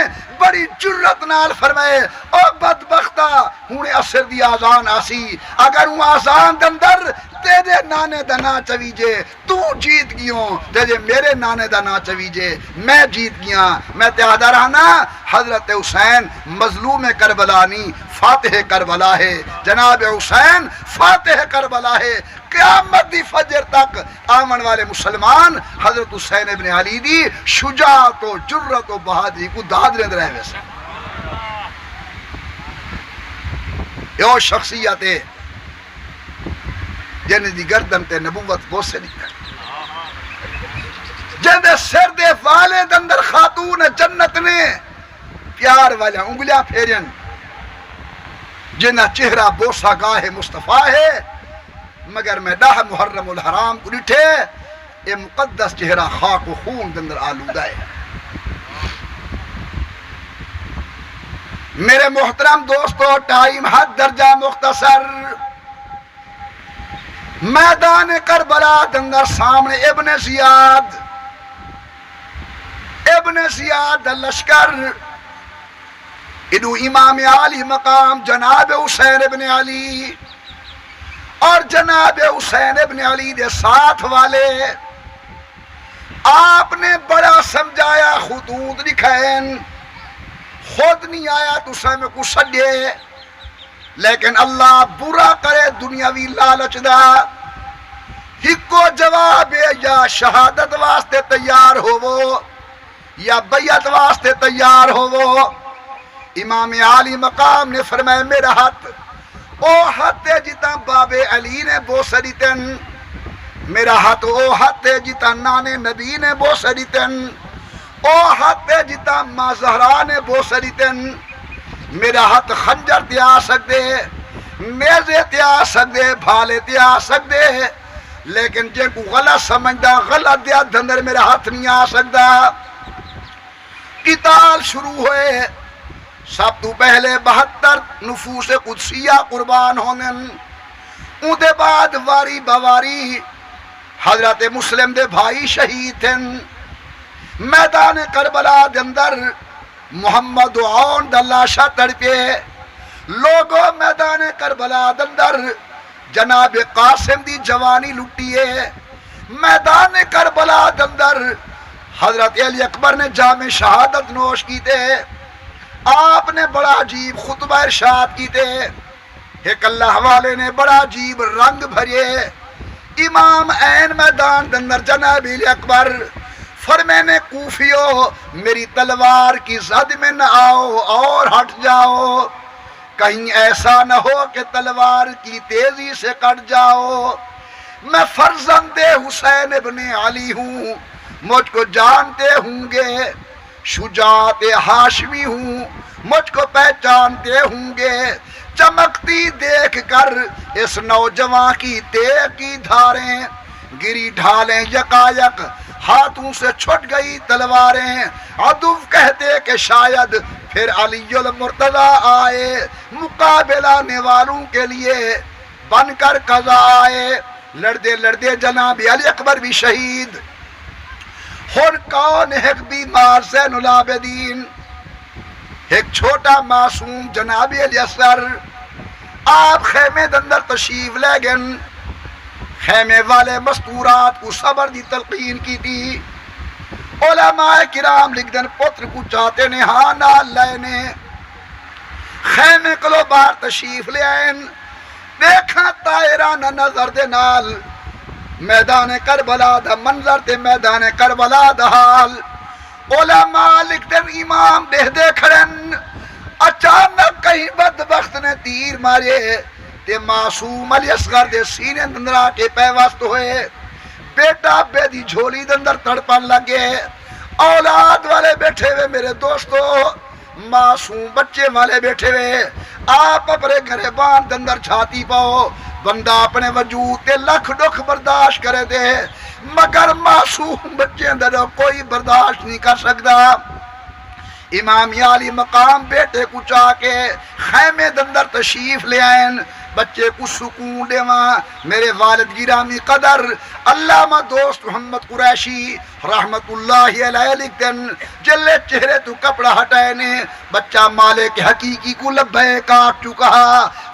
Speaker 1: بڑی جرت نال فرمائے او بدبختہ ہوں اثر دی آزان آسی، اگر ہوں آزان دندر تیرے نانے دا نا چویجے، تو جیت گیوں تیرے میرے نانے دا نا چویجے، میں جیت گیاں، میں تیادہ رہنا۔ حضرت حسین مظلوم کربلا نہیں، فاتح کربلا ہے، جناب حسین فاتح کربلا ہے۔ قیامت دی فجر تک آمن والے مسلمان حضرت حسین ابن علی دی شجاعت و جرت و بہادری کو داد رہے رہے ویسے یہ شخصیت ہے جن دی گردن تے نبوت بہت سے نکل جندے سر دے والد اندر خاتون جنت نے پیار والا انگلیاں پھیرن جنہ چہرہ بوسا گاہ مصطفیٰ ہے مگر میں ڈاہ محرم الحرام کو ڈٹھے اے مقدس چہرہ خاک و خون دندر آلودہ ہے۔ میرے محترم دوستو ٹائم حد درجہ مختصر، میدان کربلا دندر سامنے ابن زیاد لشکر ادو امام علی مقام جناب حسین ابن علی اور جناب حسین ابن علی دے ساتھ والے آپ نے بڑا سمجھایا، خطوط لکھائیں، خود نہیں آیا تو سامنے کو سجے، لیکن اللہ برا کرے دنیاوی لالچ دا ہکو جواب یا شہادت واسطے تیار ہوو یا بیعت واسطے تیار ہوو۔ امام علی مقام نے فرمایا میرا ہاتھ او ہاتھ ہے جتا باب علی نے بوسہ دیتن، میرا ہاتھ او ہاتھ ہے جتا نانے نبی نے بوسہ دیتن، او ہاتھ ہے جتا ماں زہرا نے بوسہ دیتن، میرا ہاتھ خنجر تے آ سکدے، نیزے تے آ سکدے، بھالے تے آ سکدے، لیکن جے کو غلط سمجھدا غلط دیا دھندر میرا ہاتھ نہیں آ سکدا۔ قتال شروع ہوئے، سب تو پہلے 72 نفوس قدسیہ قربان ہونے، اون دے بعد واری بواری حضرت مسلم دے بھائی شہید تھے۔ میدان کربلا دے اندر محمد عون دا لاشا تڑپے، لوگوں میدان کربلا دے اندر جناب قاسم دی جوانی لٹیے، میدان کربلا دے اندر حضرت علی اکبر نے جام شہادت نوش کی تے، آپ نے بڑا عجیب خطبہ ارشاد کی تے، ایک اللہ والے نے بڑا عجیب رنگ بھریے، امام عین میدان دندر جناب علی اکبر فرمینے کوفیو میری تلوار کی زد میں نہ آؤ اور ہٹ جاؤ، کہیں ایسا نہ ہو کہ تلوار کی تیزی سے کٹ جاؤ، میں فرزند حسین ابن علی ہوں، مجھ کو جانتے ہوں گے، شجاعت ہاشمی ہوں، مجھ کو پہچانتے ہوں گے، چمکتی دیکھ کر اس نوجوان کی تیغ کی دھاریں گری ڈھالیں یکایک ہاتھوں سے چھٹ گئی تلواریں، عدو کہتے کہ شاید پھر علی المرتضی آئے، مقابلہ آنے والوں کے لیے بن کر قضا آئے، لڑدے لڑدے جناب علی اکبر بھی شہید۔ اور کون ایک بیمار زین العابدین، ایک چھوٹا معصوم جناب علی اصغر، آپ خیمے دندر تشریف لے گن، خیمے والے مستورات کو صبر دی تلقین کی تھی، علماء کرام لکھ دن پتر کو چاہتے نے ہاں نال لینے، خیمے کلو بار تشریف لے آئیں، دیکھا تائران نظر دے نال میدان کربلا دا منظر تے میدان کربلا دا حال، علماء لکھ دن امام دے کھڑن، اچانک کہیں بدبخت نے تیر مارے تے معصوم علی اصغر دے سینے دندرا کے پیوست ہوئے، بیٹا بے دی جھولی دندر تڑپن لگے، اولاد والے بیٹھے ہوئے میرے دوستو، معصوم بچے والے بیٹھے ہوئے، آپ اپنے گریبان دندر چھاتی پاؤ، بندہ اپنے وجود تے لکھ دکھ برداشت کرے دے، مگر معصوم بچے اندر کوئی برداشت نہیں کر سکتا۔ امام علی مقام بیٹے کو چاہ کے خیمے دندر تشریف لے آئیں، بچے کو سکون دے ماں، میرے والد گرامی قدر علامہ دوست محمد قریشی رحمت اللہ علیہ لکھ دن، جلے چہرے تو کپڑا ہٹائے نے، بچہ مالک حقیقی کو لبے کاٹ چکا،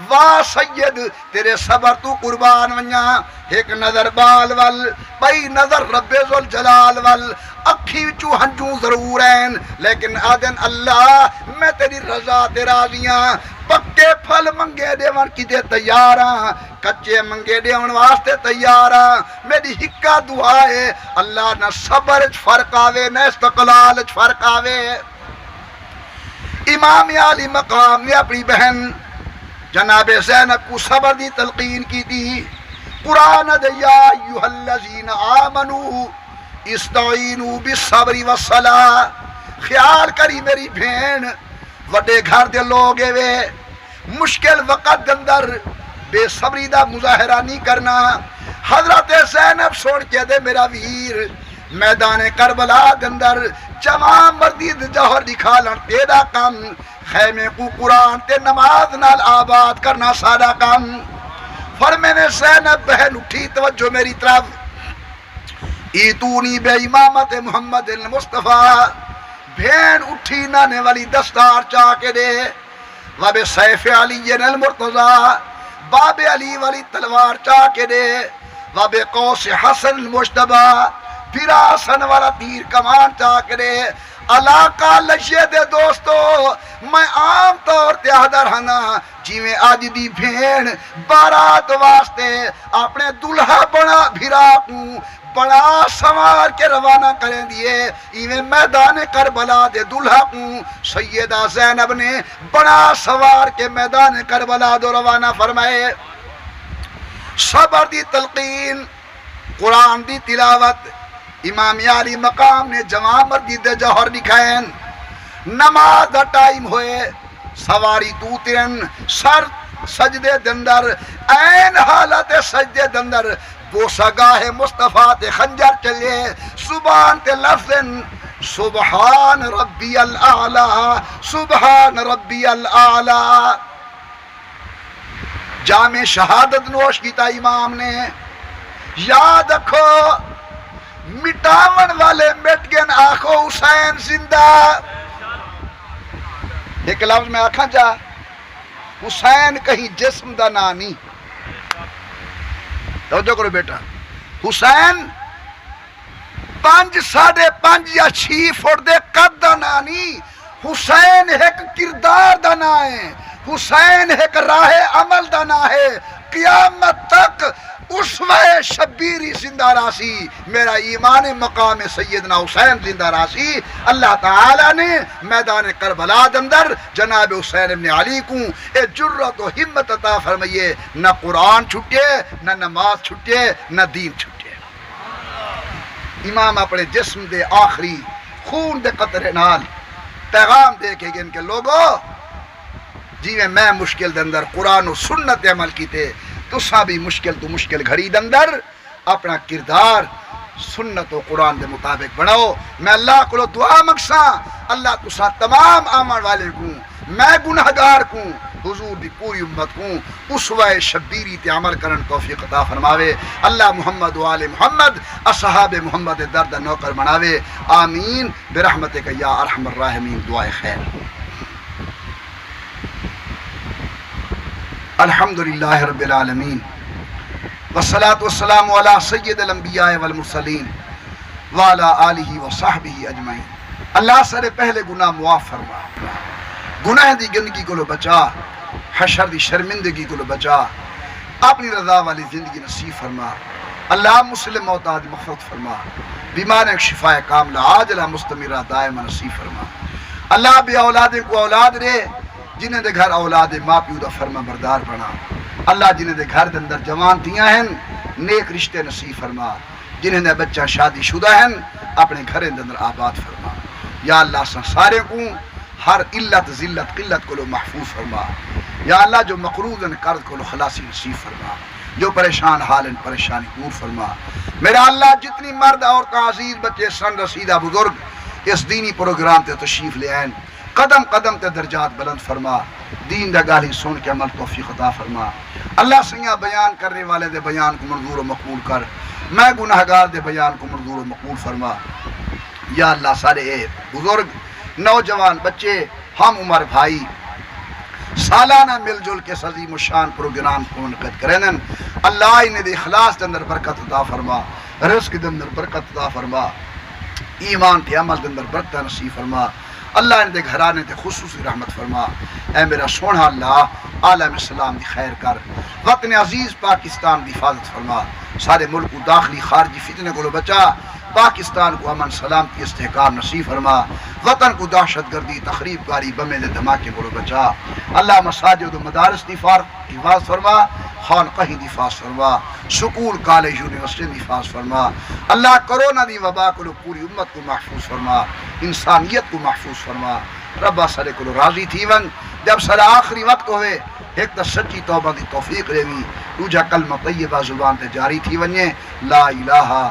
Speaker 1: واہ سید تیرے صبر تو قربان ونیا، ایک نظر بال وال بئی نظر رب ذوالجلال وال، اکھی چو ہنجوں ضرور ہیں لیکن آدن اللہ میں تیری رضا تے راضیاں، پکے پھل منگے دیون کی دے تیاراں، کچے منگے دیون واسطے تیاراں، میری ہکا دعا ہے اللہ نہ صبر اچ فرق آوے نہ استقلال اچ فرق آوے۔ امام علی مقام نے اپنی بہن جناب زینب کو صبر دی تلقین کی تھی، قرآن دے یا ایوہ الذین آمنو استعینوا بالصبر والصلاۃ، خیال کری میری بھین وڈے گھر دے لوگ وے مشکل وقت دے اندر بے صبری دا مظاہرہ نہیں کرنا۔ حضرت زینب سن کے دے میرا ویر میدان کربلا دے اندر جوان مردی دے جوہر دکھالن تیرا کم، خیمے کو قرآن تے نماز نال آباد کرنا سارا کم۔ فرمینے زینب بہن اٹھی توجہ میری طرف، ایتونی بے امامت محمد المصطفیٰ، بہن اٹھی نانے والی دستار چاہ کے دے، وب سیف علی المرتضیٰ، باب علی والی تلوار چاہ کے دے، وب قوس حسن المجتبیٰ، پھرا حسن والا تیر کمان چاہ کے دے۔ علاقہ لشے دے دوستو، میں عام طور تے حضر ہنا جی میں آج دی بھین بارات واسطے اپنے دلہا بنا بھیرا کو بڑا سوار کے روانہ کریں دیے، ایویں میدان کربلا دے دلہا کو سیدہ زینب نے بڑا سوار کے میدان کربلا دو روانہ فرمائے۔ صبر دی تلقین، قرآن دی تلاوت، امام علی مقام نے جوان مردی دے جوہر دکھائیں، نماز دا ٹائم ہوئے، سواری توترن سر سجدے دندر، این حالت سجدے دندر بوسا گاہ مصطفیٰ تے خنجر چلے، سبحان تے لفظن سبحان ربی الاعلی، سبحان ربی الاعلی۔ جامع شہادت نوش کیتا امام نے، یاد رکھو مٹاون والے مٹ گن آخو حسین زندہ۔ ایک لفظ میں آکھاں چاہ، حسین کہیں جسم دا نانی، توجہ کرو بیٹا، حسین 5 ساڑھے 5 یا 6 فٹ دے قد دا نانی، حسین ایک کردار دا نا ہے، حسین ایک راہ عمل دا نا ہے، قیامت تک اسوہ شبیری زندہ راسی، میرا ایمان مقام سیدنا حسین زندہ راسی۔ اللہ تعالیٰ نے میدان کربلا اندر جناب حسین ابن علی کو اے جرت و ہمت عطا فرمائیے، نہ قرآن چھٹے، نہ نماز چھٹے، نہ دین چھٹے۔ امام اپنے جسم دے آخری خون دے قطرے نال پیغام دے کے گن کے لوگوں جی میں مشکل دے اندر قرآن و سنت عمل کیتے، تسا بھی مشکل تو مشکل گھڑی دے اندر اپنا کردار سنت و قرآن دے مطابق بناؤ۔ میں اللہ کو دعا مقصاں، اللہ تسا تمام آمن والے کو، میں گناہگار کو، حضور دی پوری امت کو اسوہ شبیری تے عمل کرن توفیق عطا فرماوے۔ اللہ محمد و آل محمد اصحاب محمد درد نوکر بناوے، آمین برحمتک یا ارحم الراحمین۔ دعائے خیر۔ الحمدللہ رب العالمین والصلاة والسلام علی سید الانبیاء والمرسلین وعلی آلہ وصحبہ اجمعین۔ اللہ سر پہلے گناہ معاف فرما، گناہ دی گندگی کو لو بچا، حشر دی شرمندگی کو لو بچا، اپنی رضا والی زندگی نصیب فرما۔ اللہ مسلم موتاد مغفرت فرما، بیمار شفاء کاملہ عاجلہ مستمرہ دائمہ نصیب فرما۔ اللہ بے اولاد کو اولاد رے، جنہیں دے گھر اولاد ماں پیو دا فرما بردار بنا۔ اللہ جنہیں دے گھر دے اندر جوان تیاں ہیں نیک رشتے نصیب فرما، جنہیں دے بچہ شادی شدہ ہیں اپنے گھر دے اندر آباد فرما۔ یا اللہ سارے کو ہر علت ذلت قلت کو لو محفوظ فرما۔ یا اللہ جو مقروض ان قرض کو لو خلاصی نصیب فرما، جو پریشان حال ان پریشانی دور فرما۔ میرا اللہ جتنی مرد عورتاں عزیز بچے سن رسیدہ بزرگ اس دینی پروگرام تے تشریف لے آئیں، قدم قدم تے درجات بلند فرما، دین دا گالی سن کے عمل توفیق عطا فرما۔ اللہ سیاں بیان کرنے والے دے بیان کو منظور و مقبول کر، میں گناہگار دے بیان کو منظور و مقبول فرما۔ یا اللہ سارے بزرگ نوجوان بچے ہم عمر بھائی سالانہ مل جل کے عظیم الشان پروگرام کو منعقد کریں، اللہ انہیں دے اخلاص دے اندر برکت عطا فرما، رزق دے اندر برکت عطا فرما، ایمان کے عمل دے اندر برکت نصیب فرما۔ اللہ ان دے گھرانے تے خصوصی رحمت فرما۔ اے میرا سونا اللہ عالم اسلام دی خیر کر، وطن عزیز پاکستان دی حفاظت فرما، سارے ملک کو داخلی خارجی فتنے کو بچا، پاکستان کو امن سلامتی استحکام نصیب فرما۔ وطن کو دہشت گردی تخریب کاری بمے دے دھماکے کو بچا اللہ مساجد و مدارس حفاظ فرما خانقاہ حفاظ فرما سکول کالج یونیورسٹی حفاظ فرما اللہ کرونا دی وبا کو پوری امت کو محفوظ فرما انسانیت کو محفوظ فرما ربا سرے کو راضی تھی ون جب سر آخری وقت ہوئے ایک تا سچی توبہ دی توفیق لے دوجا کلمہ طیبہ زبان تے جاری تھی ونجے لا الہ